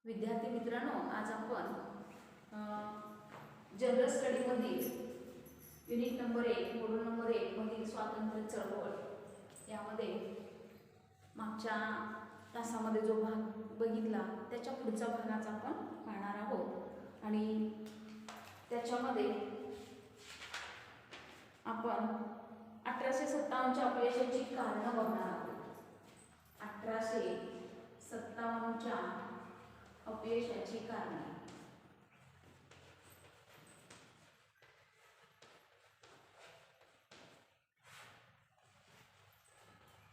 विद्यार्थी मित्रांनो, आज आपण जनरल स्टडीमधील युनिट नंबर 1 मॉड्यूल नंबर 1 मधील स्वातंत्र्य चळवळ यामध्ये मागच्या तासामध्ये जो भाग बघितला त्याच्या पुढचा भागाचा आपण पाहणार आहोत आणि त्याच्यामध्ये आपण 1857च्या अपयशाची कारणं बघणार आहोत. 1857च्या अपयशाची कारणे.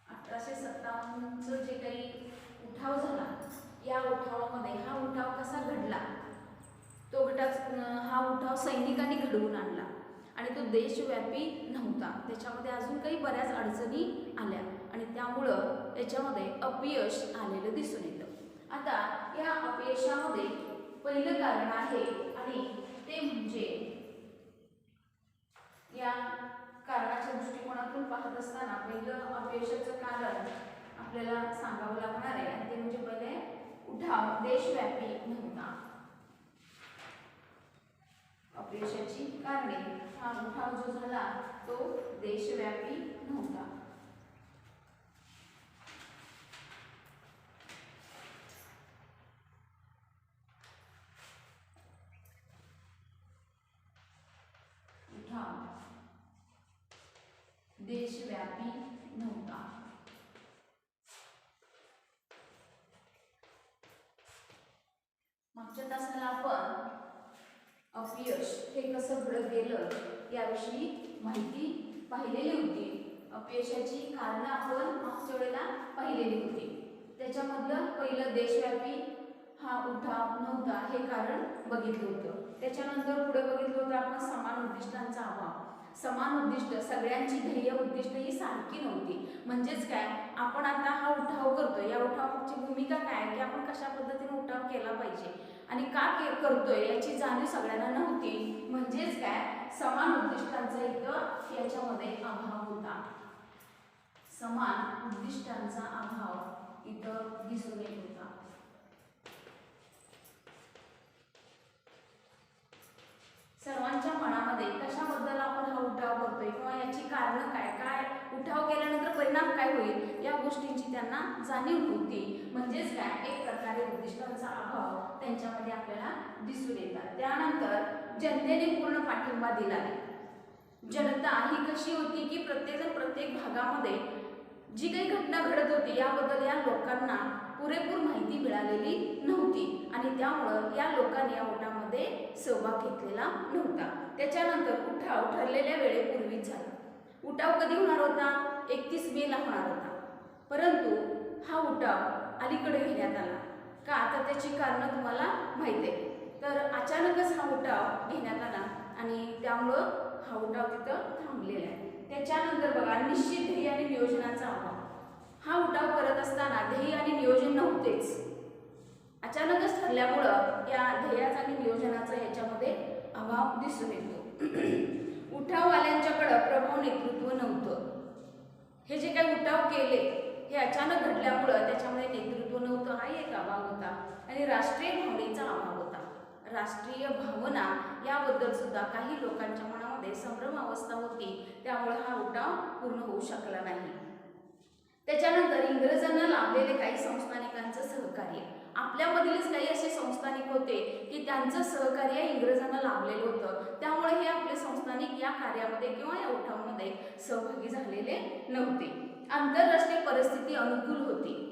1857चं जे काही उठाव झाला, या उठावामध्ये हा उठाव कसा घडला, हा उठाव सैनिकांनी घडवून आणला आणि तो देशव्यापी नव्हता. त्याच्यामध्ये अजून काही बऱ्याच अडचणी आल्या आणि त्यामुळं याच्यामध्ये अपयश आलेलं दिसून येतं. आता या अपयशामध्ये पहिलं कारण आहे आणि ते म्हणजे या कारणाच्या दृष्टिकोनातून पाहत असताना पहिलं अपयशाचं कारण आपल्याला सांगावं लागणार आहे आणि ते म्हणजे पहिले उठाव देशव्यापी नव्हता. अपयशाची कारणे, हा उठाव जो झाला तो देशव्यापी नव्हता. उठाव देशव्यापी नव्हता. मागच्या तासाला आपण अपयश हे कसं घडत गेलं याविषयी माहिती पाहिलेली होती. अपयशाची कारणं आपण मागच्या वेळेला पाहिलेली होती. त्याच्यामधलं पहिलं देशव्यापी हा उठाव नव्हता हे कारण बघितलं होतं. त्याच्यानंतर पुढे बघितलं होतं आपण समान उद्दिष्टांचा अभाव. समान उद्दिष्ट, सगळ्यांची ध्येय उद्दिष्ट ही सारखी नव्हती. म्हणजेच काय, आपण आता हा उठाव करतोय, या उठावाची भूमिका काय की आपण कशा पद्धतीने उठाव केला पाहिजे आणि का करतोय याची जाणीव सगळ्यांना नव्हती. म्हणजेच काय, समान उद्दिष्टांचा इथं याच्यामध्ये अभाव होता. समान उद्दिष्टांचा अभाव इथं दिसून येत होता. सर्वांच्या मनामध्ये कशाबद्दल आपण हा उठाव करतोय किंवा याची कारणं काय, काय उठाव केल्यानंतर परिणाम काय होईल या गोष्टींची त्यांना जाणीव नव्हती. म्हणजेच काय, एक प्रकारे उद्दिष्टांचा अभाव त्यांच्यामध्ये आपल्याला दिसून येतात. त्यानंतर जनतेने पूर्ण पाठिंबा दिला नाही. जनता ही कशी होती की प्रत्येकजण प्रत्येक भागामध्ये जी काही घटना घडत होती याबद्दल या लोकांना पुरेपूर माहिती मिळालेली नव्हती आणि त्यामुळं या लोकांनी या उठावामध्ये सहभाग घेतलेला नव्हता. त्याच्यानंतर उठाव ठरलेल्या वेळेपूर्वीच झाला. उठाव कधी होणार होता? 31 मेला होणार होता. परंतु हा उठाव अलीकडे घेण्यात आला का, तर त्याची कारणं तुम्हाला माहिती आहे. तर अचानकच हा उठाव घेण्यात आला आणि त्यामुळं हा उठाव तिथं थांबलेला आहे. त्याच्यानंतर बघा, निश्चित ध्येय आणि नियोजनाचा अभाव. हा उठाव करत असताना ध्येय आणि नियोजन नव्हतेच. अचानकच ठरल्यामुळं या ध्येयाचा आणि नियोजनाचा याच्यामध्ये अभाव दिसून येतो. उठाववाल्यांच्याकडे प्रभाव नेतृत्व नव्हतं. हे जे काही उठाव केले हे अचानक घडल्यामुळं त्याच्यामध्ये नेतृत्व नव्हतं, हा एक अभाव होता. आणि राष्ट्रीय भावनेचा अभाव होता. राष्ट्रीय भावना याबद्दल सुद्धा काही लोकांच्या मनामध्ये संभ्रम अवस्था होती, त्यामुळे हा उठाव पूर्ण होऊ शकला नाही. त्याच्यानंतर इंग्रजांना लाभलेले काही संस्थानिकांचं सहकार्य. आपल्यामधीलच काही असे संस्थानिक होते की त्यांचं सहकार्य इंग्रजांना लाभलेलं होतं, त्यामुळे हे आपले संस्थानिक या कार्यामध्ये किंवा या उठावामध्ये सहभागी झालेले नव्हते. आंतरराष्ट्रीय परिस्थिती अनुकूल होती.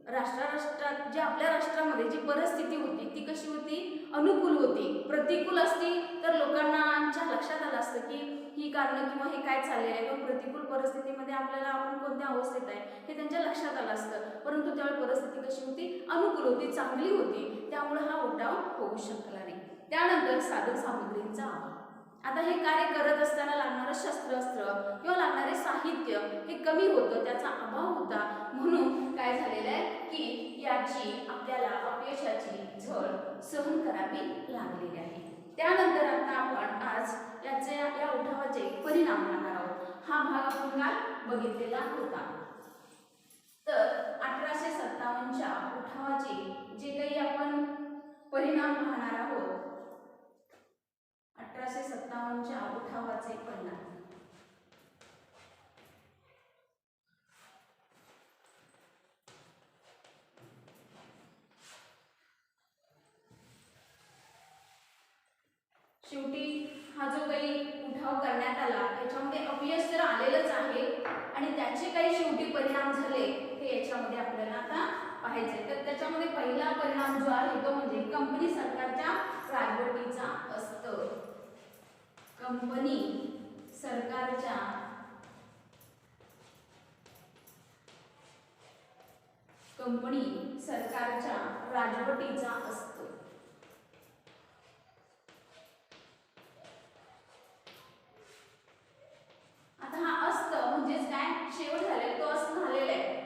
राष्ट्रात जे आपल्या राष्ट्रामध्ये जी परिस्थिती होती ती कशी होती? अनुकूल होती. प्रतिकूल असती तर लोकांच्या लक्षात आलं असतं की ही कारणं किंवा हे काय चाललेलं आहे किंवा प्रतिकूल परिस्थितीमध्ये आपल्याला आपण कोणत्या अवस्थेत आहे हे त्यांच्या लक्षात आलं असतं. परंतु त्यावेळी परिस्थिती कशी होती? अनुकूल होती, चांगली होती, त्यामुळे हा उठाव होऊ शकला नाही. त्यानंतर साधन सामग्रींचा अभाव. आता हे कार्य करत असताना लागणारं शस्त्रास्त्र किंवा लागणारे साहित्य हे कमी होतं, त्याचा अभाव होता. म्हणून काय झालेलं आहे की याची आपल्याला अपयशाची झळ सहन करावी लागलेली आहे. त्यानंतर आता आपण आज या उठावाचे परिणाम पाहणार आहोत. हा भाग आपण काल बघितलेला होता. तर 1857च्या उठावाचे जे काही आपण परिणाम पाहणार आहोत. 1857च्या उठावाचे परिणाम. शेवटी हा जो काही उठाव करण्यात आला याच्यामध्ये अपयश तर आलेलंच आहे आणि त्याचे काही शेवटी परिणाम झाले ते याच्यामध्ये आपल्याला आता पाहायचे. तर त्याच्यामध्ये पहिला परिणाम जो आहे तो म्हणजे कंपनी सरकारच्या राजवटीचा अस्त. कंपनी सरकारच्या राजवटीचा अस्त. आता हा अस्त म्हणजेच काय, शेवट झालेला तो अस्त झालेला आहे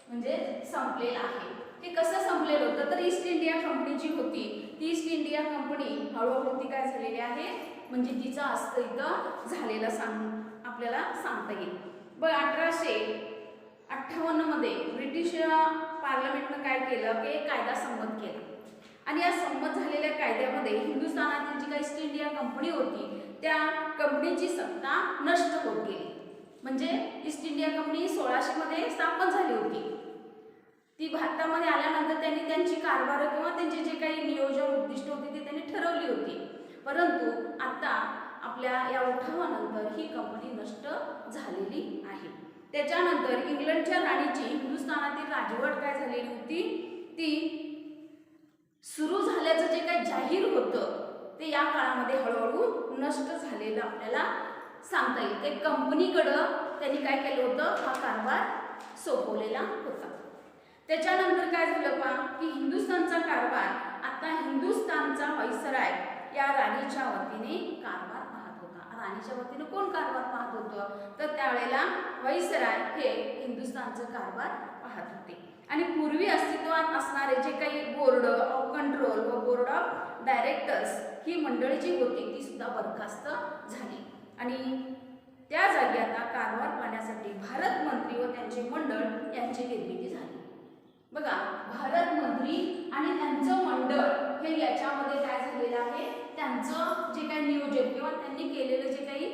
म्हणजे संपलेला आहे. ते कसं संपलेलं होतं तर ईस्ट इंडिया कंपनी जी होती ती ईस्ट इंडिया कंपनी हळूहळू ती काय झालेली आहे म्हणजे तिचा अस्त इथं झालेला आपल्याला सांगता येईल. बघ 1858 मध्ये ब्रिटिश पार्लमेंटनं काय केलं की एक कायदा संमत केला आणि या संमत झालेल्या कायद्यामध्ये हिंदुस्थानातील जी काही ईस्ट इंडिया कंपनी होती त्या कंपनीची सत्ता नष्ट होत गेली. म्हणजे ईस्ट इंडिया कंपनी 1600 मध्ये स्थापन झाली होती. ती भारतामध्ये आल्यानंतर त्यांनी त्यांची कारभार किंवा त्यांचे जे काही नियोजन उद्दिष्ट होती ते त्यांनी ठरवली होती. परंतु आता आपल्या या उठावानंतर ही कंपनी नष्ट झालेली आहे. त्याच्यानंतर इंग्लंडच्या राणीची हिंदुस्थानातील राजवट काय झालेली होती ती सुरू झाल्याचं जे काही जाहीर होतं ते या काळामध्ये हळूहळू नष्ट झालेलं आपल्याला सांगता येईल. ते कंपनीकडं त्यांनी काय केलं होतं हा कारभार सोपवलेला होता. त्याच्यानंतर काय झालं पहा की हिंदुस्थानचा कारभार आता हिंदुस्थानचा व्हाईसराय या राणीच्या वतीने कारभार पाहत होता. राणीच्या वतीने कोण कारभार पाहत होतं तर त्यावेळेला व्हाईसराय हे हिंदुस्थानचं कारभार पाहत होते. आणि पूर्वी अस्तित्वात असणारे जे काही बोर्ड ऑफ कंट्रोल व बोर्ड ऑफ डायरेक्टर्स ही मंडळी जी होती ती सुद्धा बरखास्त झाली आणि त्या जागी आता कारभार पाहण्यासाठी भारत मंत्री व त्यांचे मंडळ यांची निर्मिती झाली. बघा भारत मंत्री आणि त्यांचं मंडळ हे याच्यामध्ये काय झालेलं आहे त्यांचं जे काही नियोजन किंवा त्यांनी केलेलं जे काही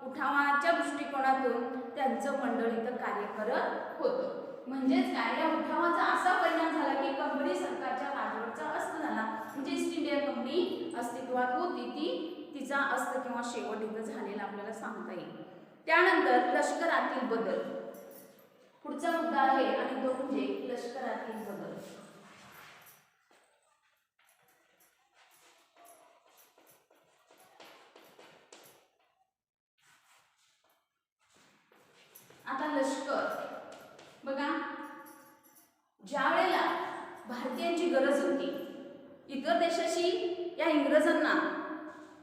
उठावाच्या दृष्टिकोनातून त्यांचं मंडळ इथं कार्य करत होतं. म्हणजेच काय या उठावाचा असा परिणाम झाला की कंपनी सरकारच्या राजवटीचा अस्त झाला. म्हणजे ईस्ट इंडिया कंपनी अस्तित्वात होती ती तिचा अस्त किंवा शेवट इथं झालेला आपल्याला सांगता येईल. त्यानंतर लष्करातील बदल पुढचा मुद्दा आहे आणि तो म्हणजे लष्करातील बदल. आता लष्कर बघा ज्या वेळेला भारतीयांची गरज होती इतर देशाशी या इंग्रजांना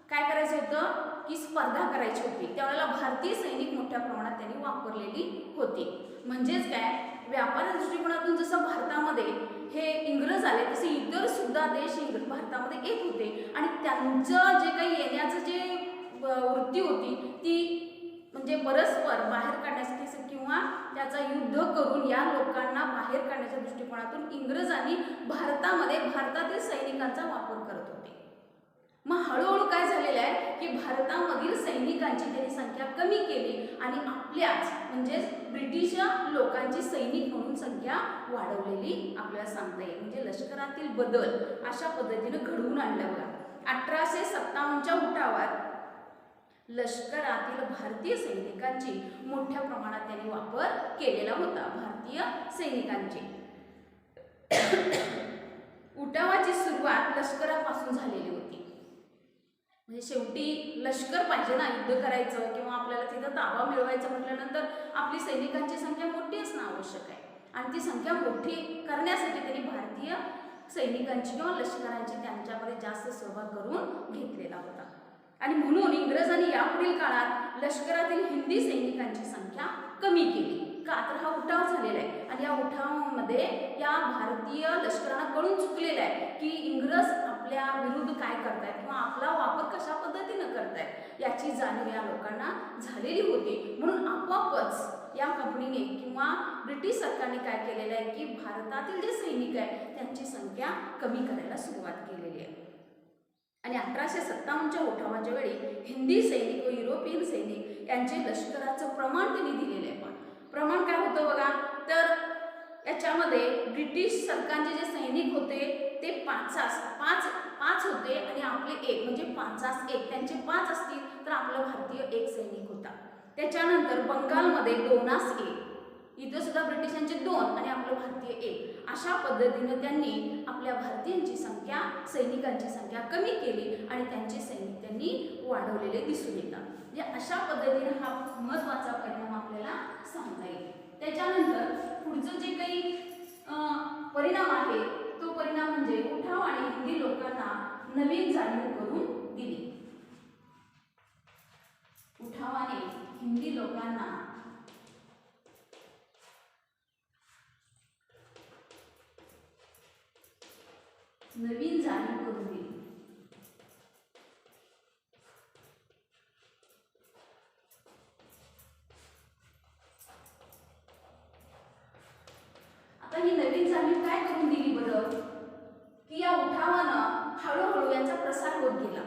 काय करायचं होतं की स्पर्धा करायची होती त्यावेळेला भारतीय सैनिक मोठ्या प्रमाणात त्यांनी वापरलेली होती. म्हणजेच काय व्यापार दृष्टिकोनातून जसं भारतामध्ये हे इंग्रज आले तसे इतर सुद्धा देश भारतामध्ये येत होते आणि त्यांचं जे काही येण्याचं जे वृत्ती होती ती म्हणजे परस्पर बाहेर काढण्यासाठी किंवा त्याचा युद्ध करून या लोकांना बाहेर काढण्याच्या दृष्टिकोनातून इंग्रजांनी भारतातील सैनिकांचा वापर करत होते. मग हळूहळू काय झालेलं आहे की भारतामधील सैनिकांची त्यांनी संख्या कमी केली आणि आपल्याच म्हणजेच ब्रिटिश लोकांची सैनिक म्हणून संख्या वाढवलेली आपल्याला सांगता येईल. म्हणजे लष्करातील बदल अशा पद्धतीने घडवून आणलं. बघा 1857च्या उठावात लष्करातील भारतीय सैनिकांची मोठ्या प्रमाणात त्यांनी वापर केलेला होता. भारतीय सैनिकांचे उठावाची सुरुवात लष्करापासून झालेली होती. म्हणजे शेवटी लष्कर पाहिजे ना युद्ध करायचं किंवा आपल्याला तिथं ताबा मिळवायचं म्हटल्यानंतर आपली सैनिकांची संख्या मोठी असणं आवश्यक आहे आणि ती संख्या मोठी करण्यासाठी त्यांनी भारतीय सैनिकांची किंवा लष्करांची त्यांच्यामध्ये जास्त सहभाग करून घेतलेला होता. आणि म्हणून इंग्रजांनी यापुढील काळात लष्करातील हिंदी सैनिकांची संख्या कमी केली. का तर हा उठाव झालेला आहे आणि या उठावामध्ये या भारतीय लष्कराला कळून चुकलेला आहे की इंग्रज आपल्या विरुद्ध काय करतायत किंवा आपला वापर कशा पद्धतीनं करतायत याची जाणीव या लोकांना झालेली होती. म्हणून आपोआपच या कंपनीने किंवा ब्रिटिश सरकारने काय केलेलं आहे की भारतातील जे सैनिक आहेत त्यांची संख्या कमी करायला सुरुवात केलेली आहे. आणि 1857च्या उठावाच्या वेळी हिंदी सैनिक व युरोपियन सैनिक यांचे लष्कराचं प्रमाण त्यांनी दिलेलं आहे. प्रमाण काय होतं बघा, तर याच्यामध्ये ब्रिटिश सरकारचे जे सैनिक होते ते पाच होते आणि आपले एक म्हणजे 5 त्यांचे 5 असतील तर आपला भारतीय एक सैनिक होता. त्याच्यानंतर बंगालमध्ये 2 इथं सुद्धा ब्रिटिशांचे 2 आणि आपलं भारतीय 1 अशा पद्धतीने त्यांनी आपल्या भारतीयांची संख्या सैनिकांची संख्या कमी केली आणि त्यांचे सैनिक त्यांनी वाढवलेले दिसून येतात. म्हणजे अशा पद्धतीने हा महत्त्वाचा परिणाम आपल्याला सांगता येईल. त्याच्यानंतर पुढचं जे काही परिणाम आहे तो परिणाम म्हणजे उठाव आणि हिंदी लोकांना नवीन जाणीव करून दिली. उठावाने हिंदी लोकांना नवीन जाणीव करून दिली. आता ही नवीन जाणीव काय करून दिली बरं, की या उठावानं हळूहळू यांचा प्रसार होत गेला.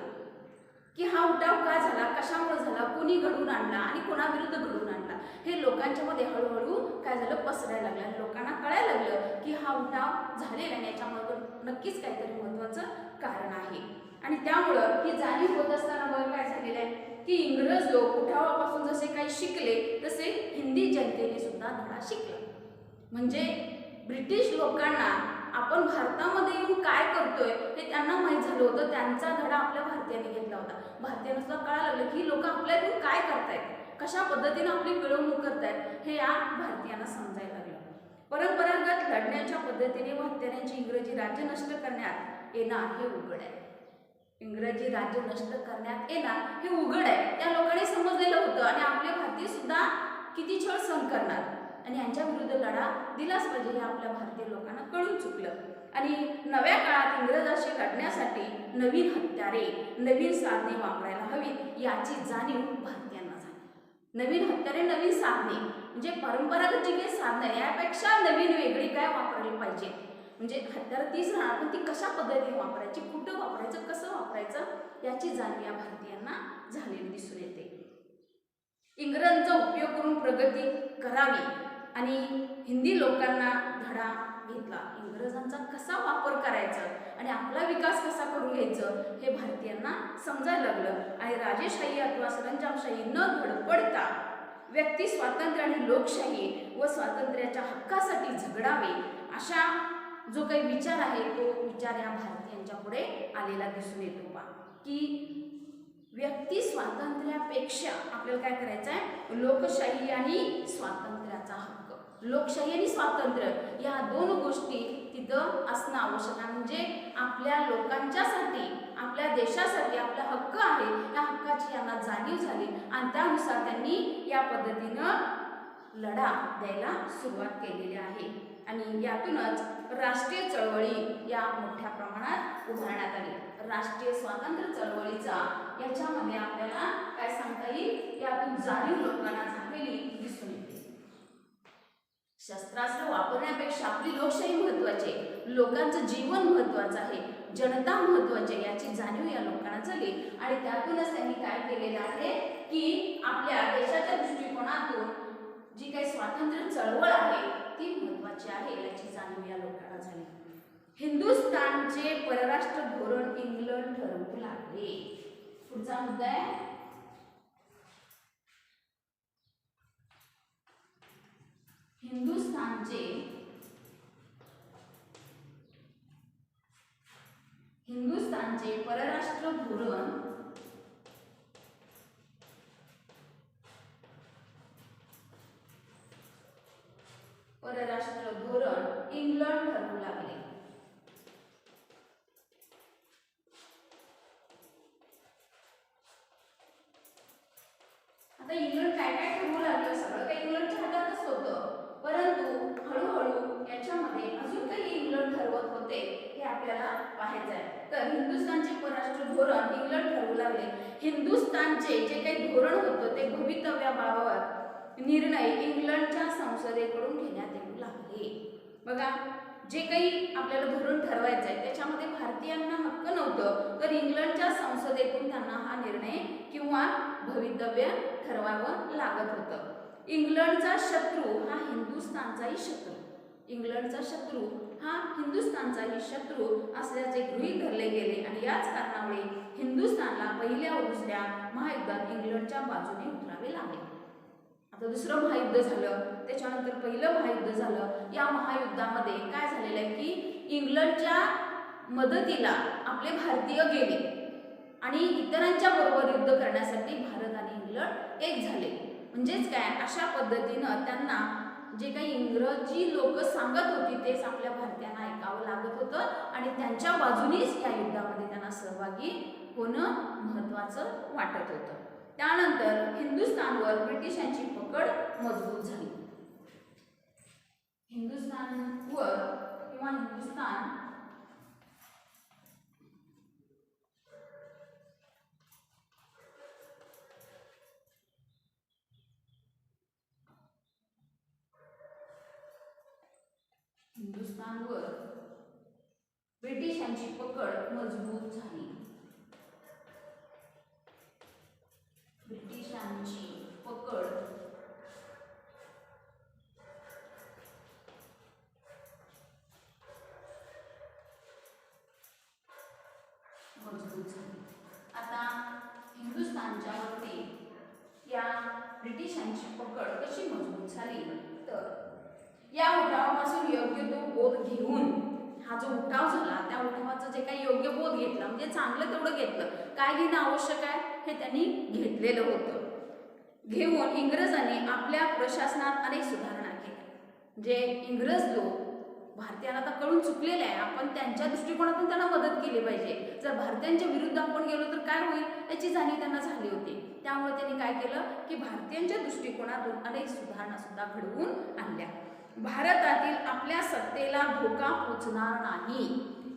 की हा उठाव का झाला, कशामुळे झाला, कोणी घडवून आणला आणि कोणाविरुद्ध घडवून आणला हे लोकांच्या मध्ये हळूहळू काय झालं पसरायला लागलं. लोकांना कळायला लागलं की हा उठाव झालेला आणि याच्यामध्ये नक्कीच काहीतरी महत्त्वाचं कारण आहे. आणि त्यामुळं ही जाणीव होत असताना बघा काय झालेलं आहे की इंग्रज लोक उठावापासून जसे काही शिकले तसे हिंदी जनतेने सुद्धा धडा शिकला. म्हणजे ब्रिटिश लोकांना आपण भारतामध्ये येऊन काय करतोय हे त्यांना माहीत झालं होतं. त्यांचा धडा आपल्या भारतीयांनी घेतला होता. भारतीयांना सुद्धा कळायला लागलं की लोक आपल्याकडून काय करतायत, कशा पद्धतीने आपली पिळवणूक करतायत हे या भारतीयांना समजायला लागलं. परंपरागत लढण्याच्या पद्धतीने व हत्यारांची इंग्रजी राज्य नष्ट करण्यात येणार हे उघड आहे. इंग्रजी राज्य नष्ट करण्यात येणार हे उघड आहे. त्या लोकांनी समजलेलं होतं आणि आपले भारतीय सुद्धा किती छळ सहन करणार आणि यांच्या विरुद्ध लढा दिलाच पाहिजे हे आपल्या भारतीय लोकांना कळून चुकलं. आणि नव्या काळात इंग्रजांशी लढण्यासाठी नवीन हत्यारे नवीन साधने वापरायला हवी याची जाणीव भारतीयांना झाली. नवीन हत्यारे नवीन साधने म्हणजे परंपरागत जी काही साधने यापेक्षा नवीन वेगळी काय वापरली पाहिजे. म्हणजे हत्यारं तीच राहणार पण ती कशा पद्धतीने वापरायची, कुठं वापरायचं, कसं वापरायचं याची जाणीव या भारतीयांना झालेली दिसून येते. इंग्रजांचा उपयोग करून प्रगती करावी आणि हिंदी लोकांना धडा घेतला. इंग्रजांचा कसा वापर करायचा आणि आपला विकास कसा करून घ्यायचं हे भारतीयांना समजायला लागलं. आणि राजेशाही अथवा सरंजामशाही न धडपडता व्यक्ती स्वातंत्र्य आणि लोकशाही व स्वातंत्र्याच्या हक्कासाठी झगडावे अशा जो काही विचार आहे तो विचार या भारतीयांच्या पुढे आलेला दिसून येतो. की व्यक्ती स्वातंत्र्यापेक्षा आपल्याला काय करायचं आहे, लोकशाही आणि स्वातंत्र्याचा हक्क. लोकशाही आणि स्वातंत्र्य या दोन गोष्टी तिथं असणं आवश्यक आहे. म्हणजे आपल्या लोकांच्यासाठी आपल्या देशासाठी आपला हक्क आहे या हक्काची यांना जाणीव झाली आणि त्यानुसार त्यांनी या पद्धतीनं लढा द्यायला सुरुवात केलेली आहे. आणि यातूनच राष्ट्रीय चळवळी या मोठ्या प्रमाणात उभारण्यात आली. राष्ट्रीय स्वातंत्र्य चळवळीचा याच्यामध्ये आपल्याला काय सांगता येईल, यातून जाणीव लोकांना झालेली दिसून येते. शस्त्रास्त्र वापरण्यापेक्षा आपली लोकशाही महत्त्वाची आहे, लोकांचं जीवन महत्त्वाचं आहे, जनता महत्त्वाची आहे याची जाणीव या लोकांना झाली. आणि त्यातूनच त्यांनी काय केलेलं आहे की आपल्या देशाच्या दृष्टिकोनातून जी काही स्वातंत्र्य चळवळ आहे ती महत्त्वाची आहे याची जाणीव या लोकांना झाली. हिंदुस्थानचे परराष्ट्र धोरण इंग्लंड ठरवू लागले. पुढचा मुद्दा आहे हिंदुस्थानचे परराष्ट्र धोरण इंग्लंड ठरवू लागले. आता इंग्लंड काय काय ठरवू लागलं, सगळं काही इंग्लंडच्या हातातच होतं, परंतु हळूहळू याच्यामध्ये अजून काही इंग्लंड ठरवत होते हे आपल्याला पाहायचं आहे. तर हिंदुस्थानचे परराष्ट्र धोरण इंग्लंड ठरवू लागले. हिंदुस्थानचे जे काही धोरण होतं ते भवितव्याबाबत निर्णय इंग्लंडच्या संसदेकडून घेण्यात येऊ लागले. बघा, जे काही आपल्याला धोरण ठरवायचं आहे त्याच्यामध्ये भारतीयांना हक्क नव्हतं, तर इंग्लंडच्या संसदेतून त्यांना हा निर्णय किंवा भवितव्य ठरवावं लागत होतं. इंग्लंडचा शत्रू हा हिंदुस्थानचाही शत्रू, इंग्लंडचा शत्रू हा हिंदुस्थानचाही शत्रू असल्याचे गृहीत धरले गेले आणि याच कारणामुळे हिंदुस्थानला पहिल्या व दुसऱ्या महायुद्धात इंग्लंडच्या बाजूने उतरावे लागले. आता दुसरं महायुद्ध झालं, त्याच्यानंतर पहिलं महायुद्ध झालं. या महायुद्धामध्ये काय झालेलं आहे की इंग्लंडच्या मदतीला आपले भारतीय गेले आणि इतरांच्या बरोबर युद्ध करण्यासाठी भारत आणि इंग्लंड एक झाले. म्हणजेच काय, अशा पद्धतीनं त्यांना जे काही इंग्रजी लोक सांगत होती तेच आपल्या भारतीयांना ऐकावं लागत होतं आणि त्यांच्या बाजूनीच या युद्धामध्ये त्यांना सहभागी होणं महत्त्वाचं वाटत होतं. त्यानंतर हिंदुस्थानवर ब्रिटिशांची पकड मजबूत झाली. हिंदुस्थानवर किंवा हिंदुस्थान हिंदुस्थानवर ब्रिटिशांची पकड मजबूत झाली. ब्रिटिशांची पकड मजबूत झाली. आता हिंदुस्थानच्या वरती या ब्रिटिशांची पकड कशी मजबूत झाली, तर या उठावापासून योग्य तो बोध घेऊन हा जो उठाव झाला त्या उठावाचं जे काही योग्य बोध घेतला म्हणजे चांगलं तेवढं घेतलं, काय घेणं आवश्यक आहे हे त्यांनी घेतलेलं होतं. घेऊन इंग्रजांनी आपल्या प्रशासनात अनेक सुधारणा केल्या. जे इंग्रज लोक भारतीयांना आता कळून चुकलेले आहे, आपण त्यांच्या दृष्टिकोनातून त्यांना मदत केली पाहिजे. जर भारतीयांच्या विरुद्ध आपण गेलो तर काय होईल याची जाणीव त्यांना झाली होती. त्यामुळे त्यांनी काय केलं की भारतीयांच्या दृष्टिकोनातून अनेक सुधारणा सुद्धा घडवून आणल्या. भारतातील आपल्या सत्तेला धोका पोचणार नाही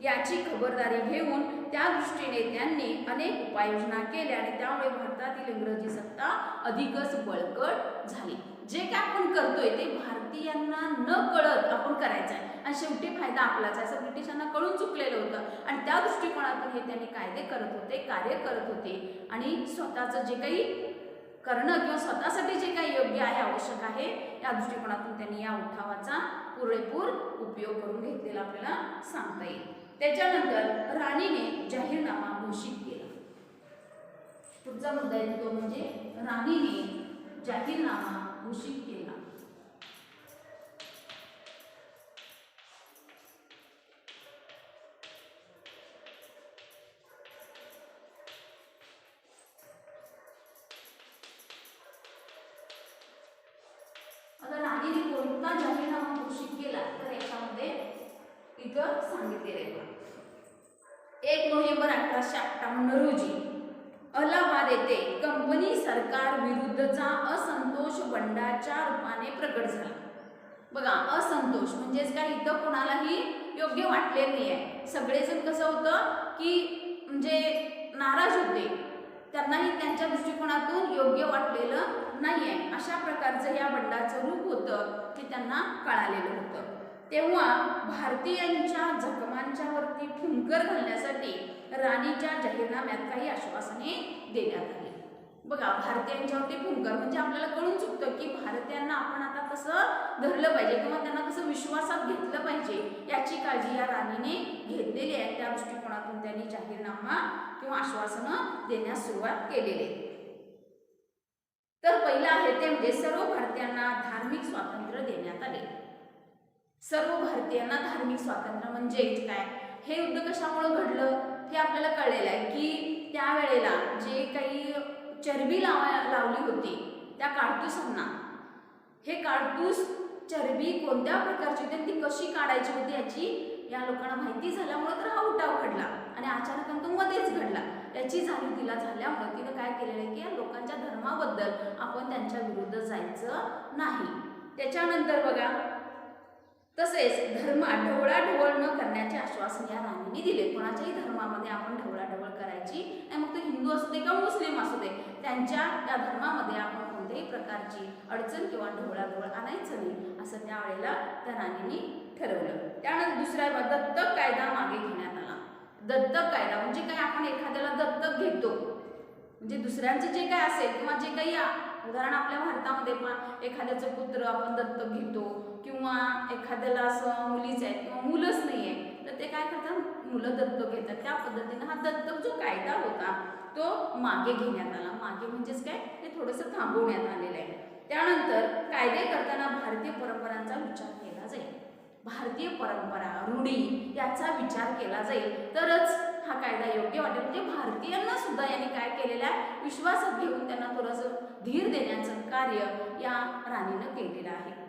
याची खबरदारी घेऊन त्या दृष्टीने त्यांनी अनेक उपाययोजना केल्या आणि त्यामुळे भारतातील इंग्रजी सत्ता अधिकच बळकट झाली. जे काय आपण करतोय ते भारतीयांना न कळत आपण करायचं आहे आणि शेवटी फायदा आपलाच आहे असं ब्रिटिशांना कळून चुकलेलं होतं आणि त्या दृष्टिकोनातून हे त्यांनी कायदे करत होते, कार्य करत होते आणि स्वतःचं जे काही करणं किंवा स्वतःसाठी जे काही योग्य आहे, आवश्यक आहे या दृष्टिकोनातून त्यांनी या उठावाचा पुरेपूर उपयोग करून घेतलेला आपल्याला सांगता येईल. त्याच्यानंतर राणीने जाहीरनामा घोषित केला. पुढचा मुद्दा आहे तो म्हणजे राणीने जाहीरनामा घोषित केला. राणीने कोणता जाहीरनामा घोषित केला तर याच्यामध्ये इथं सांगितलेले आहे. 1 नोव्हेंबर 1858 रोजी अलाहाबाद येथे कंपनी सरकार विरुद्धचा असंतोष बंडाच्या रूपाने प्रकट झाला. बघा, असंतोष म्हणजेच काय, इथं कोणालाही योग्य वाटले नाही आहे. सगळेजण कसं होतं की म्हणजे नाराज होते, त्यांनाही त्यांच्या दृष्टिकोनातून योग्य वाटलेलं नाही आहे. अशा प्रकारचं या बंडाचं रूप होतं की त्यांना कळालेलं होतं. तेव्हा भारतीयांच्या जखमांच्या वरती फुंकर घालण्यासाठी राणीच्या जाहीरनाम्यात काही आश्वासने देण्यात आली. बघा, भारतीयांच्यावरती फुंकर म्हणजे आपल्याला कळून चुकतं की भारतीयांना आपण आता कसं धरलं पाहिजे किंवा त्यांना कसं विश्वासात घेतलं पाहिजे याची काळजी या राणीने घेतलेली आहे. त्या दृष्टिकोनातून त्यांनी जाहीरनामा किंवा आश्वासनं देण्यास सुरुवात केलेली आहे. तर पहिलं आहे ते म्हणजे सर्व भारतीयांना धार्मिक स्वातंत्र्य देण्यात आले. सर्व भारतीयांना धार्मिक स्वातंत्र्य म्हणजे काय, हे युद्ध कशामुळे घडलं हे आपल्याला कळलेलं आहे की त्यावेळेला जे काही चरबी लावली होती त्या काडतुसांना, हे काडतूस चरबी कोणत्या प्रकारची होती ती कशी काढायची होती याची या लोकांना माहिती झाल्यामुळे तर हा उठाव घडला आणि अचानक तो मध्येच घडला. याची जाणीव तिला झाल्यामुळे तिने काय केलेलं आहे की या लोकांच्या धर्माबद्दल आपण त्यांच्या विरुद्ध जायचं नाही. त्याच्यानंतर बघा, तसेच धर्मात ढवळाढवळ न करण्याचे आश्वासन या राणीने संधी दिली, कोणाच्याही धर्मामध्ये आपण ढवळाढवळ करायची नाही, मग तो हिंदू असू दे किंवा मुस्लिम असू दे, त्यांच्या त्या धर्मामध्ये आपण कोणत्याही प्रकारची अडचण किंवा ढवळाढवळ आणायचं नाही असं त्यावेळेला त्या राणीने ठरवलं. त्यानंतर दुसरा दत्तक कायदा मागे घेण्यात आला. दत्तक कायदा म्हणजे काय, आपण एखाद्याला दत्तक घेतो म्हणजे दुसऱ्यांचं जे काय असेल किंवा जे काही उदाहरण आपल्या भारतामध्ये पण एखाद्याचं पुत्र आपण दत्तक घेतो किंवा एखाद्याला असं मुलीच आहे किंवा मुलंच नाही आहे तर ते काय करतात, मुलं दत्तक घेतात. त्या पद्धतीनं हा दत्तक जो कायदा होता तो मागे घेण्यात आला. मागे म्हणजेच काय, ते थोडंसं थांबवण्यात आलेलं आहे. त्यानंतर कायदे करताना भारतीय परंपरांचा विचार केला जाईल. भारतीय परंपरा रूढी याचा विचार केला जाईल तरच हा कायदा योग्य वाटेल. म्हणजे भारतीयांना सुद्धा यांनी काय केलेलं आहे, विश्वासात घेऊन त्यांना थोडंसं धीर देण्याचं कार्य या राणीनं केलेलं आहे.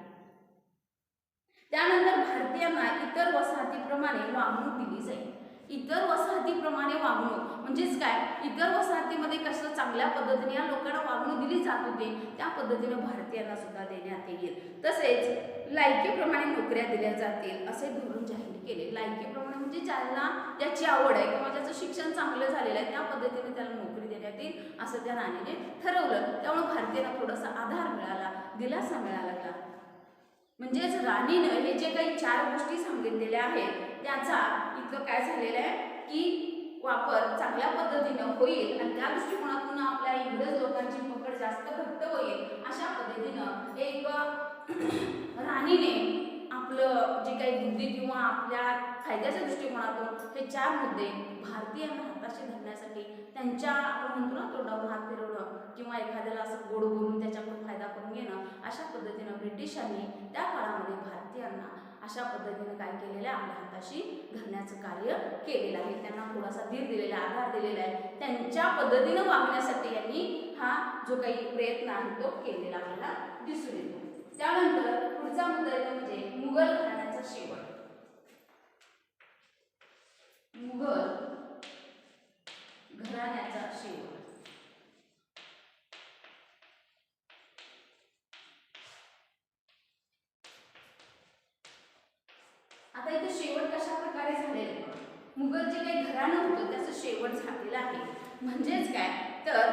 त्यानंतर भारतीयांना इतर वसाहतीप्रमाणे वागणूक दिली जाईल. इतर वसाहतीप्रमाणे वागणूक म्हणजेच काय, इतर वसाहतीमध्ये कसं चांगल्या पद्धतीने या लोकांना वागणूक दिली जात होती त्या पद्धतीने भारतीयांना सुद्धा देण्यात येईल. तसेच लायकीप्रमाणे नोकऱ्या दिल्या जातील असे धोरण जाहीर केले. लायकीप्रमाणे म्हणजे ज्यांना ज्याची आवड आहे किंवा ज्याचं शिक्षण चांगलं झालेलं आहे त्या पद्धतीने त्याला नोकरी देण्यात येईल असं त्या राणीने ठरवलं. त्यामुळे भारतीयांना थोडासा आधार मिळाला, दिलासा मिळाला. म्हणजेच राणीनं हे जे काही 4 गोष्टी सांगितलेल्या आहेत त्याचा इतकं काय झालेलं आहे की वापर चांगल्या पद्धतीनं होईल आणि त्या दृष्टिकोनातून आपल्या इंग्रज लोकांची पकड जास्त घट्ट होईल अशा पद्धतीनं एक राणीने आपलं जे काही बुद्धी किंवा आपल्या फायद्याच्या दृष्टिकोनातून हे 4 मुद्दे भारतीयांना हाताशी धरण्यासाठी त्यांच्या आपण म्हणतो ना तोंडावर हात फिरवणं किंवा एखाद्याला असं गोड बोलून त्याच्याकडून फायदा करून घेणं अशा पद्धतीनं ब्रिटिशांनी त्या काळामध्ये भारतीयांना अशा पद्धतीने काय केलेलं आहे, आपल्या हाताशी धरण्याचं कार्य केलेलं आहे. त्यांना थोडासा धीर दिलेला, आधार दिलेला आहे. त्यांच्या पद्धतीनं वागण्यासाठी यांनी हा जो काही प्रयत्न आहे तो केलेला आपल्याला दिसून येतो. त्यानंतर पुढचा मुद्दा येतो म्हणजे मुघल घराण्याचा शेवट. मुघल घराण्याचा शेवट. आता इथे शेवट कशा प्रकारे झालेला आहे, मुघल जे काही घराणं होतं त्याचं शेवट झालेलं आहे. म्हणजेच काय तर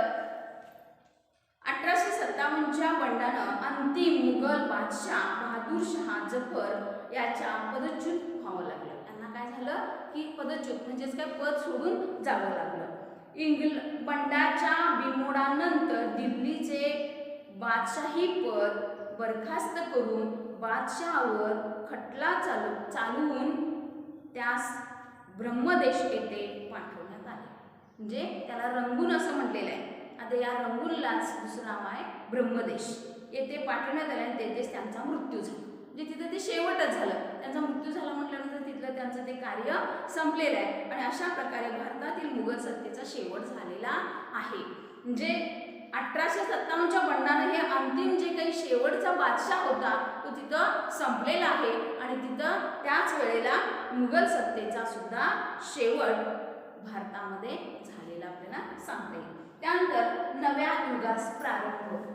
1857च्या बंडानं अंतिम मुघल बादशाह बहादूर शाह जफर याच्या पदच्युत व्हावं लागलं. त्यांना काय झालं की पदच्युत म्हणजेच काय, पद सोडून जावं लागलं. बंडाच्या बिमोडानंतर दिल्लीचे बादशाही पद बरखास्त करून बादशहावर खटला चालवून त्यास ब्रह्मदेश येथे पाठवण्यात आले. म्हणजे त्याला रंगून असं म्हटलेलं आहे. आता या रंगूनलाच दुसरं नाव आहे ब्रह्मदेश. येथे पाठवण्यात आले आणि तेथेच त्यांचा मृत्यू झाला. म्हणजे तिथे ते शेवटच झालं, त्यांचा मृत्यू झाला म्हटल्यानंतर तिथलं त्यांचं ते कार्य संपलेलं आहे. आणि अशा प्रकारे भारतातील मुघल सत्तेचा शेवट झालेला आहे. म्हणजे 1857च्या बंडाने हे अंतिम जे काही शेवटचा बादशाह होता तो तिथं संपलेला आहे आणि तिथं त्याच वेळेला मुघल सत्तेचा सुद्धा शेवट भारतामध्ये झालेला आपल्याला सांगता येईल. त्यानंतर नव्या युगास प्रारंभ.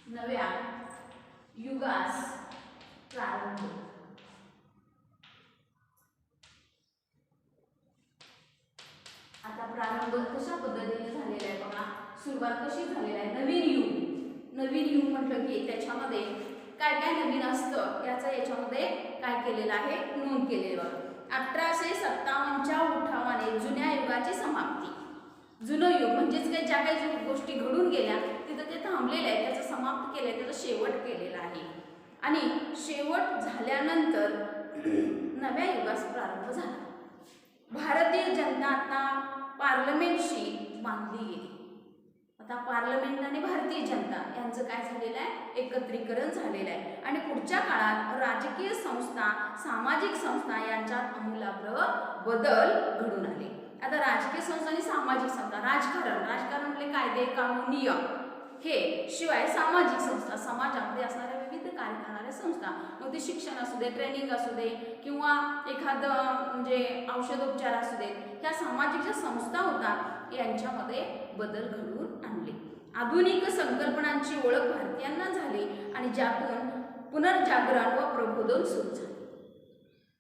नव्या युगास प्रारंभ. आता प्रारंभ कशा पद्धतीने झालेला आहे बघा. सुरुवात कशी झालेली आहे, नवीन युग. नवीन युग म्हटलं की त्याच्यामध्ये काय काय नवीन असतं याचं याच्यामध्ये काय केलेलं आहे, नोंद केलेलं आहे. 1857च्या उठावाने जुन्या युगाची समाप्ती. जुनं युग म्हणजेच काय, ज्या काही गोष्टी घडून गेल्या तिथं ते थांबलेलं आहे, त्याचं समाप्त केलंय, त्याचा शेवट केलेला आहे. आणि शेवट झाल्यानंतर नव्या युगास प्रारंभ झाला. भारतीय जनता आता पार्लमेंटशी बांधली गेली. आता पार्लमेंट आणि भारतीय जनता यांचं काय झालेलं आहे, एकत्रीकरण झालेलं आहे. आणि पुढच्या काळात राजकीय संस्था, सामाजिक संस्था यांच्यात आमूलाग्र बदल घडून आले. आता राजकीय संस्था आणि सामाजिक संस्था, राजकारण म्हणजे कायदे कानून नियम हे, शिवाय सामाजिक संस्था, समाजामध्ये असणाऱ्या विविध कार्य करणाऱ्या संस्था, मग ते शिक्षण असू दे, ट्रेनिंग असू दे किंवा एखादं म्हणजे औषधोपचार असू दे, ह्या सामाजिक ज्या संस्था होतात यांच्यामध्ये बदल घडवून आणले. आधुनिक संकल्पनांची ओळख भारतीयांना झाली आणि ज्यातून पुनर्जागरण व प्रबोधन सुरू झाले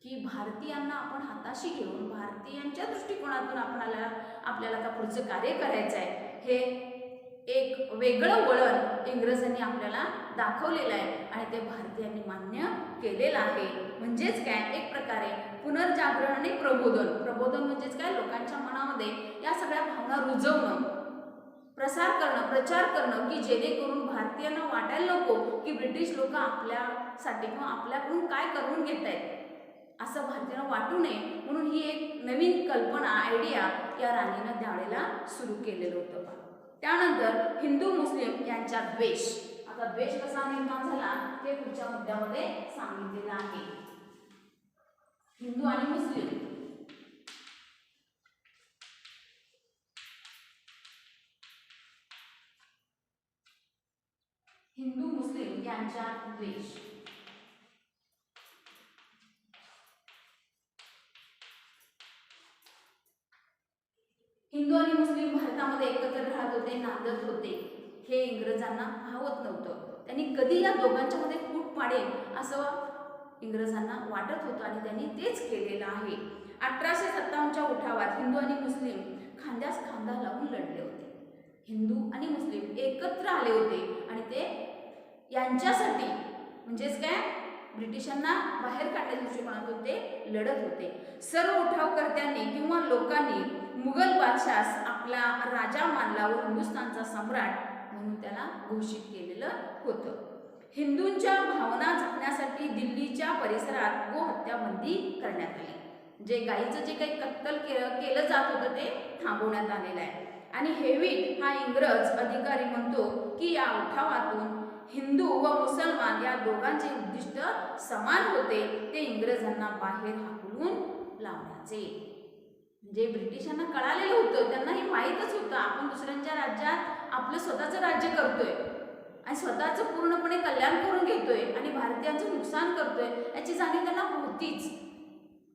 की भारतीयांना आपण हाताशी घेऊन भारतीयांच्या दृष्टिकोनातून आपल्याला आता पुढचं कार्य करायचं आहे हे एक वेगळं वळण इंग्रजांनी आपल्याला दाखवलेलं आहे आणि ते भारतीयांनी मान्य केलेलं आहे. म्हणजेच काय, एक प्रकारे पुनर्जागरण आणि प्रबोधन म्हणजेच काय, लोकांच्या मनामध्ये या सगळ्या भावना रुजवणं, प्रसार करणं, प्रचार करणं की जेणेकरून भारतीयांना वाटायला नको की ब्रिटिश लोक आपल्यासाठी किंवा आपल्याकडून काय करून घेत आहेत असं भारतीयांना वाटू नये म्हणून ही एक नवीन कल्पना, आयडिया या राणीनं त्यावेळेला सुरू केलेलं होतं. त्यानंतर हिंदू मुस्लिम यांचा द्वेष. आता द्वेष कसा निर्माण झाला हे पुढच्या मुद्द्यामध्ये सांगितलेलं आहे. हिंदू आणि मुस्लिम यांचा द्वेष. हिंदू आणि मुस्लिम भारतामध्ये एकत्र राहत होते, नांदत होते, हे इंग्रजांना भावत नव्हतं. त्यांनी कधी या दोघांच्या मध्ये फूट पाडेल असं इंग्रजांना वाटत होतं आणि त्यांनी तेच केलेलं आहे. 1857च्या उठावात हिंदू आणि मुस्लिम खांद्यास खांदा लावून लढले होते. हिंदू आणि मुस्लिम एकत्र आले होते आणि ते यांच्यासाठी म्हणजेच काय, ब्रिटिशांना बाहेर काढण्याच्या दृष्टिकोनातून ते लढत होते. सर्व उठावकर्त्यांनी किंवा लोकांनी मुघल बादशास आपला राजा मानला व हिंदुस्थानचा सम्राट म्हणून त्याला घोषित केलेलं होतं. हिंदूंच्या भावना जपण्यासाठी दिल्लीच्या परिसरात गोहत्या बंदी करण्यात आली. जे गाईचं जे काही कत्तल केलं जात होतं ते थांबवण्यात आलेलं आहे. आणि हेविट हा इंग्रज अधिकारी म्हणतो की या उठावातून हिंदू व मुसलमान या दोघांचे उद्दिष्ट समान होते, ते इंग्रजांना बाहेर हाकलून लावण्याचे. म्हणजे ब्रिटिशांना कळालेलं होतं, त्यांनाही माहीतच होतं आपण दुसऱ्यांच्या राज्यात आपलं स्वतःचं राज्य करतोय आणि स्वतःचं पूर्णपणे कल्याण करून घेतोय आणि भारतीयांचं नुकसान करतोय याची जाणीव त्यांना होतीच.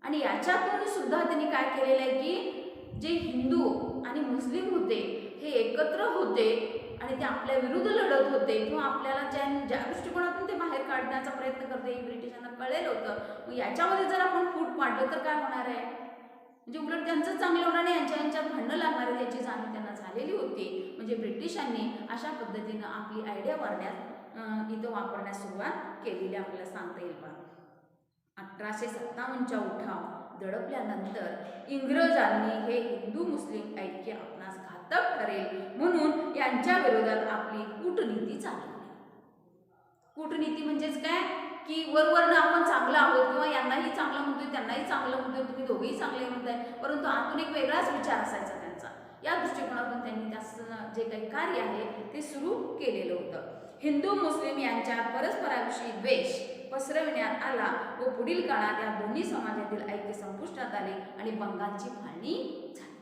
आणि याच्यातून सुद्धा त्यांनी काय केलेलं आहे की जे हिंदू आणि मुस्लिम होते हे एकत्र होते आणि ते आपल्या विरुद्ध लढत होते किंवा आपल्याला ज्या दृष्टिकोनातून ते बाहेर काढण्याचा प्रयत्न करते हे ब्रिटिशांना कळलेलं होतं. मग याच्यामध्ये जर आपण फूट पाडलं तर काय होणार आहे, म्हणजे उलट त्यांचं चांगलं होणार नाही, यांच्यात भांडणं लागणार आहे याची जाणीव त्यांना झालेली होती. म्हणजे ब्रिटिशांनी अशा पद्धतीनं आपली आयडिया इथं वापरण्यास सुरुवात केलेली आपल्याला सांगता येईल. 1857च्या उठाव दडपल्यानंतर इंग्रजांनी हे हिंदू मुस्लिम ऐक्य आपणास घातक ठरेल म्हणून यांच्या विरोधात आपली कूटनीती चालवली. कूटनीती म्हणजेच काय की वरवरनं आपण चांगलं आहोत किंवा यांनाही चांगलं म्हणतोय त्यांनाही चांगलं म्हणतोय, तुम्ही दोघेही चांगले म्हणताय, परंतु आतून एक वेगळाच विचार असायचा त्यांचा. या दृष्टिकोनातून त्यांनी त्याचं जे काही कार्य आहे ते सुरू केलेलं होतं. हिंदू मुस्लिम यांच्या परस्पराविषयी द्वेष पसरविण्यात आला व पुढील काळात या दोन्ही समाजातील ऐक्य संपुष्टात आले आणि बंगालची फाळणी झाली.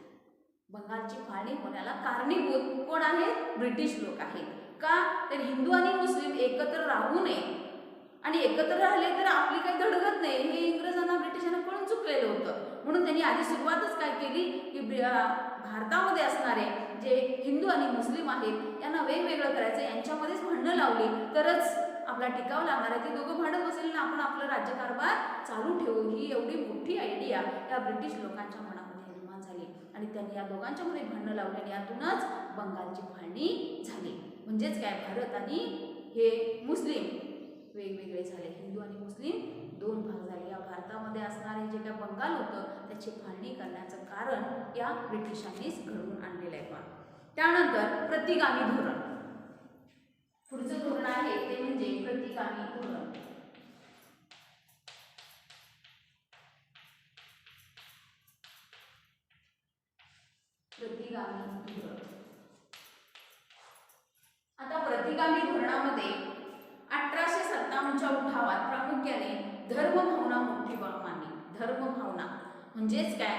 बंगालची फाळणी होण्याला कारणीभूत कोण आहेत, ब्रिटिश लोक आहेत. का तर हिंदू आणि मुस्लिम एकत्र राहू नये आणि एकत्र राहिले तर आपली काही धडगत नाही हे इंग्रजांना ब्रिटिशांना कळून चुकलेलं होतं. म्हणून त्यांनी आधी सुरुवातच काय केली की भारतामध्ये असणारे जे हिंदू आणि मुस्लिम आहेत यांना वेगवेगळं करायचं, यांच्यामध्येच भांडणं लावली तरच आपला टिकाव लागणार आहे. ते दोघं भांडत बसले ना आपण आपलं राज्यकारभार चालू ठेवू, ही एवढी मोठी आयडिया या ब्रिटिश लोकांच्या मनामध्ये निर्माण झाली आणि त्यांनी या दोघांच्यामध्ये भांडणं लावली आणि यातूनच बंगालची फाळणी झाली. म्हणजेच काय, भारत आणि हे मुस्लिम वेगवेगळे झाले, हिंदू आणि मुस्लिम दोन भाग झाले. या भारतामध्ये असणारे जे काय बंगाल होतं त्याची फाळणी करण्याचं कारण या ब्रिटिशांनीच घडवून आणलेलं आहे. त्यानंतर प्रतिगामी धोरण. पुढचं धोरण आहे ते म्हणजे प्रतिगामी धोरण. प्रतिगामी धोरण. आता प्रतिगामी धोरणामध्ये 1857च्या उठावात प्रामुख्याने धर्मभावना मोठी बाब मानली. धर्मभावना म्हणजेच काय,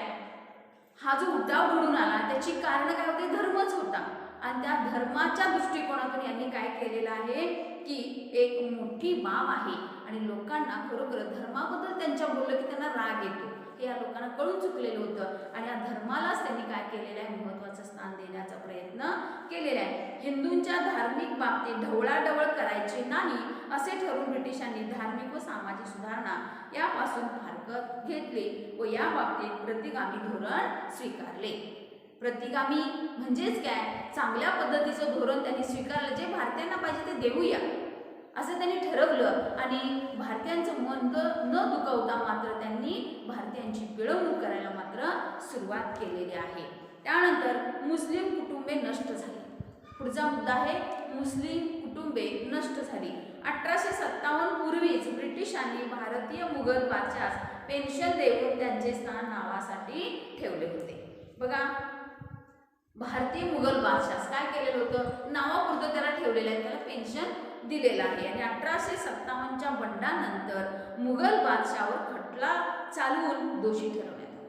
हा जो उठाव घडून आला त्याची कारण काय होते, धर्मच होता आणि त्या धर्माच्या दृष्टिकोनातून यांनी काय केलेलं आहे की एक मोठी बाब आहे आणि लोकांना खरोखर धर्माबद्दल त्यांच्या बोललं की त्यांना राग येतो. हे या लोकांना कळून चुकलेलं होतं आणि या धर्मालाच त्यांनी काय केलेलं आहे, महत्त्वाचं स्थान देण्याचा प्रयत्न केलेला आहे. हिंदूंच्या धार्मिक बाबतीत ढवळाढवळ करायची नाही असे ठरवून ब्रिटिशांनी धार्मिक व सामाजिक सुधारणा यापासून फारकत घेतली व या बाबतीत प्रतिगामी धोरण स्वीकारले. प्रतिगामी म्हणजेच काय, चांगल्या पद्धतीचं धोरण त्यांनी स्वीकारलं. जे भारतीयांना पाहिजे ते देऊया असं त्यांनी ठरवलं आणि भारतीयांचं मन न दुखवता मात्र त्यांनी भारतीयांची पिळवणूक करायला मात्र सुरुवात केलेली आहे. त्यानंतर मुस्लिम कुटुंबे नष्ट झाली. पुढचा मुद्दा आहे मुस्लिम कुटुंबे नष्ट झाली. 1857 पूर्वीच ब्रिटिशांनी भारतीय मुघल बादशास पेन्शन देऊन त्यांचे स्थान नावासाठी ठेवले होते. बघा, भारतीय मुघल बादशास काय केलेलं होतं, नावापुरतं त्याला ठेवलेलं आहे, त्याला पेन्शन दिलेला आहे. आणि 1857च्या बंडानंतर मुघल बादशावर खटला चालवून दोषी ठरवण्यात आले.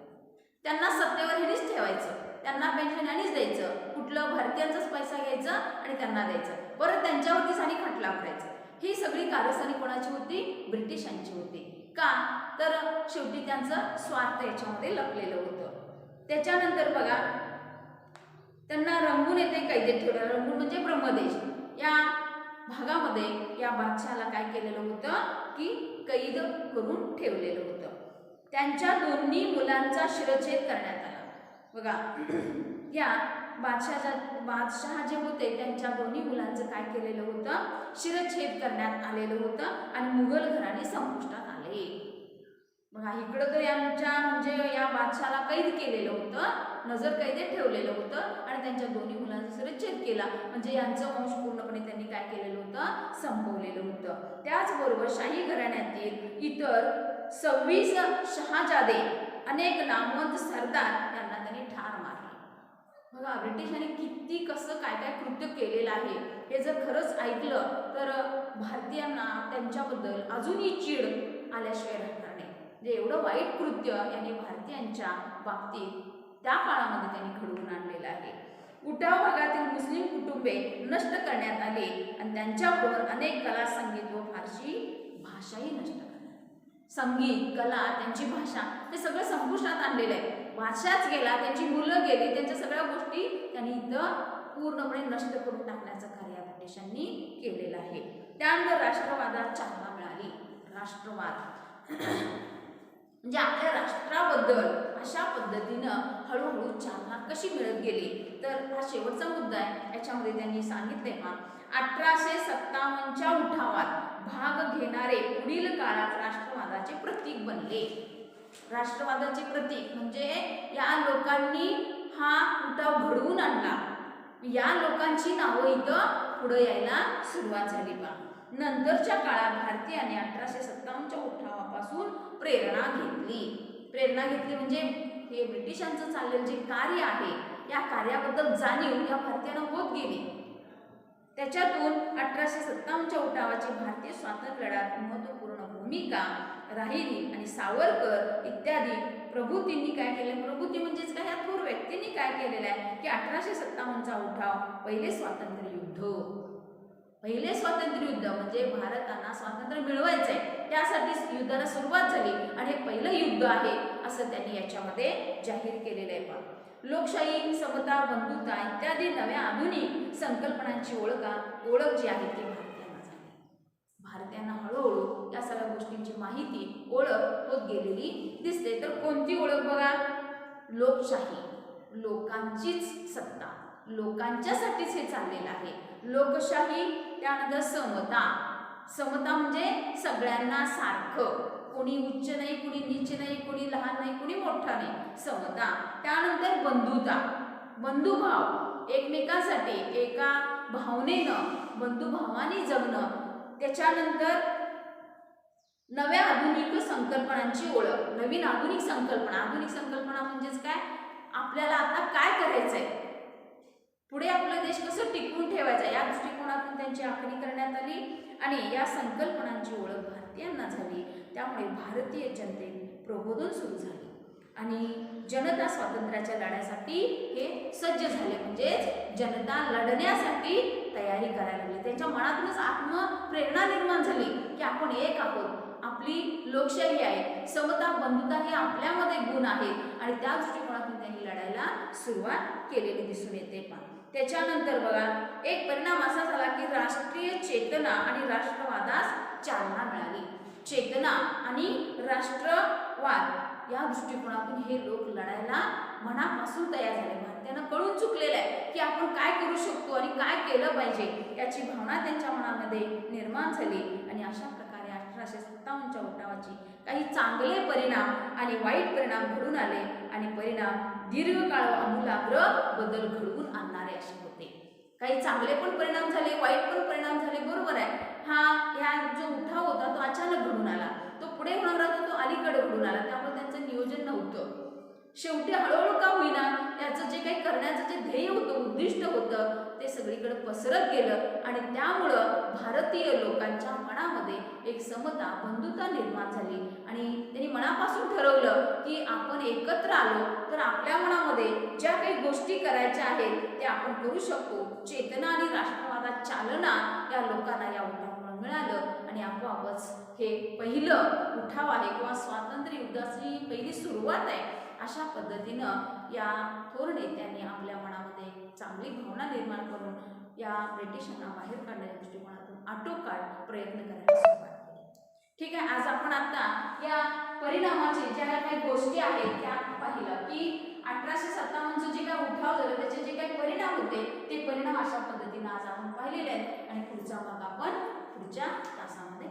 त्यांना सत्तेवर ह्यांनीच ठेवायचं, त्यांना पेन्शन ह्यांनीच द्यायचं, कुठलं भारतीयांचाच पैसा घ्यायचा आणि त्यांना द्यायचं, परत त्यांच्यावरतीच आणि खटला भरायचा. ही सगळी कारस्थानी कोणाची होती, ब्रिटिशांची होती. का तर शेवटी त्यांचं स्वार्थ याच्यामध्ये लपलेलं होतं. त्याच्यानंतर बघा, त्यांना रंगून येथे कैदेत ठेवलं. रंगून म्हणजे ब्रह्मदेश या भागामध्ये या बादशाला काय केलेलं होतं की कैद करून ठेवलेलं होतं. त्यांच्या दोन्ही मुलांचा शिरच्छेद करण्यात आला. बघा, या बादशाह जे होते त्यांच्या दोन्ही मुलांचं काय केलेलं होतं, शिरच्छेद करण्यात आलेलं होतं आणि मुघल घराणे संपुष्टात आले. बघा, इकडं तर यांच्या म्हणजे या बादशाला कैद केलेलं होतं, नजर कैदेत ठेवलेलं होतं आणि त्यांच्या दोन्ही मुलांचा शिरच्छेद केला. म्हणजे यांचं वंश पूर्णपणे त्यांनी काय केलेलं होतं, संपवलेलं होतं. त्याचबरोबर शाही घराण्यातील इतर 26 शहाजादे, अनेक नामवंत सरदार यांना त्यांनी ठार मारले. बघा, ब्रिटिशांनी किती कसं काय काय कृत्य केलेलं आहे हे जर खरंच ऐकलं तर भारतीयांना त्यांच्याबद्दल अजूनही चीड आल्याशिवाय राहणार नाही. जे एवढं वाईट कृत्य यांनी भारतीयांच्या बाबतीत त्या काळामध्ये त्यांनी घडवून आणलेलं आहे. उठाव भागातील मुस्लिम कुटुंबे नष्ट करण्यात आली आणि त्यांच्याबरोबर अनेक कला, संगीत व फारसी भाषाही नष्ट करण्यात. संगीत, कला, त्यांची भाषा हे सगळं संपुष्टात आणलेलं आहे. भाषाच गेला, त्यांची मुलं गेली, त्यांच्या सगळ्या गोष्टी त्यांनी इथं पूर्णपणे नष्ट करून टाकण्याचं कार्य ब्रिटिशांनी केलेलं आहे. त्यानंतर राष्ट्रवादात चालना मिळाली. राष्ट्रवाद म्हणजे आपल्या राष्ट्राबद्दल अशा पद्धतीनं हळूहळू चालना कशी मिळत गेली, तर हा शेवटचा मुद्दा आहे. याच्यामध्ये त्यांनी सांगितले पहा, 1857च्या उठावात भाग घेणारे पुढील काळात राष्ट्रवादाचे प्रतीक बनले. राष्ट्रवादाचे प्रतीक म्हणजे या लोकांनी हा उठाव घडवून आणला, या लोकांची नावं इथं पुढे यायला सुरुवात झाली पहा. नंतरच्या काळात भारतीयांनी 1857च्या उठावापासून प्रेरणा घेतली म्हणजे हे ब्रिटिशांचं चाललेलं जे कार्य आहे या कार्याबद्दल जाणीव या भारतीयांना होत गेली. त्याच्यातून 1857च्या उठावाची भारतीय स्वातंत्र्य लढ्यात महत्त्वपूर्ण भूमिका राहिली आणि सावरकर इत्यादी प्रभूतींनी काय केलं, प्रभूती म्हणजेच काय, या थोर व्यक्तींनी काय केलेलं आहे की 1857चा उठाव पहिले स्वातंत्र्य युद्ध म्हणजे भारताला स्वातंत्र्य मिळवायचंय त्यासाठी युद्धाला सुरुवात झाली आणि हे पहिलं युद्ध आहे असं त्यांनी याच्यामध्ये जाहीर केलेलं आहे. पहा, लोकशाही, समता, बंधुता इत्यादी नव्या आधुनिक संकल्पनांची ओळख जी आहे ती भारतीयांना झाली. भारतीयांना हळूहळू या सगळ्या गोष्टींची माहिती, ओळख होत गेलेली दिसते. तर कोणती ओळख बघा, लोकशाही, लोकांचीच सत्ता, लोकांच्यासाठीच हे चाललेलं आहे. लोकशाही, त्यानंतर समता म्हणजे सगळ्यांना सारखं, कोणी उच्च नाही, कोणी नीच नाही, कोणी लहान नाही, कोणी मोठा नाही, समता. त्यानंतर बंधुभाव, एकमेकांसाठी एका भावनेनं बंधुभावाने जगणं. त्याच्यानंतर नव्या आधुनिक संकल्पनांची ओळख, नवीन आधुनिक संकल्पना म्हणजेच काय, आपल्याला आता काय करायचंय, पुढे आपला देश कसं टिकवून ठेवायचा या दृष्टिकोनातून त्यांची आखणी करण्यात आली आणि या संकल्पनांची ओळख भारतीयांना झाली. त्यामुळे भारतीय जनतेत प्रबोधन सुरू झाले आणि जनता स्वातंत्र्याच्या लढ्यासाठी हे सज्ज झाले, म्हणजेच जनता लढण्यासाठी तयारी करायला लागली. त्यांच्या मनातूनच आत्मप्रेरणा निर्माण झाली की आपण एक आहोत, आपली लोकशाही आहे, समता बंधुता हे आपल्यामध्ये गुण आहेत आणि त्या दृष्टिकोनातून त्यांनी लढायला सुरुवात केलेली दिसून येते. पण त्याच्यानंतर बघा एक परिणाम असा झाला की राष्ट्रीय चेतना आणि राष्ट्रवादास चालना मिळाली. चेतना आणि राष्ट्रवाद या दृष्टिकोनातून हे लोक लढायला मनापासून तयार झाले. त्यांना कळून चुकलेलं आहे की आपण काय करू शकतो आणि काय केलं पाहिजे याची भावना त्यांच्या मनामध्ये निर्माण झाली आणि अशा प्रकारे 1857च्या उठावाची काही चांगले परिणाम आणि वाईट परिणाम घडून आले आणि परिणाम दीर्घकाळ आमूलाग्र बदल घडवून आणणारे असे होते. काही चांगले पण परिणाम झाले, वाईट पण परिणाम झाले, बरोबर आहे. ह्या जो उठाव होता तो अचानक घडून आला, तो पुढे होणार होता तो अलीकडे घडून आला, त्यामुळे त्यांचं नियोजन नव्हतं. शेवटी हळूहळू का होईना याचं जे काही करण्याचं जे ध्येय होतं, उद्दिष्ट होतं, ते सगळीकडे पसरत गेलं आणि त्यामुळं भारतीय लोकांच्या मनामध्ये एक समता बंधुता निर्माण झाली आणि त्यांनी मनापासून ठरवलं की आपण एकत्र आलो तर आपल्या मनामध्ये ज्या काही गोष्टी करायच्या आहेत त्या आपण करू शकतो. चेतना आणि राष्ट्रवादात चालना या लोकांना या उठावामुळे मिळालं आणि आपोआपच हे पहिलं उठाव आहे किंवा स्वातंत्र्य युद्धाची पहिली सुरुवात आहे. अशा पद्धतीनं या थोर नेत्यांनी आपल्या मनामध्ये चांगली भावना निर्माण करून या ब्रिटिशांना बाहेर काढण्याच्या दृष्टिकोनातून आटोकाट प्रयत्न करायला सुरुवात केली. ठीक आहे, आज आपण आता या परिणामाचे ज्या काही गोष्टी आहेत त्या पाहिलं की 1857चं जे काही उठाव झालं त्याचे जे काही परिणाम होते ते परिणाम अशा पद्धतीनं आज आपण पाहिलेले आहेत आणि पुढचा भाग आपण पुढच्या तासामध्ये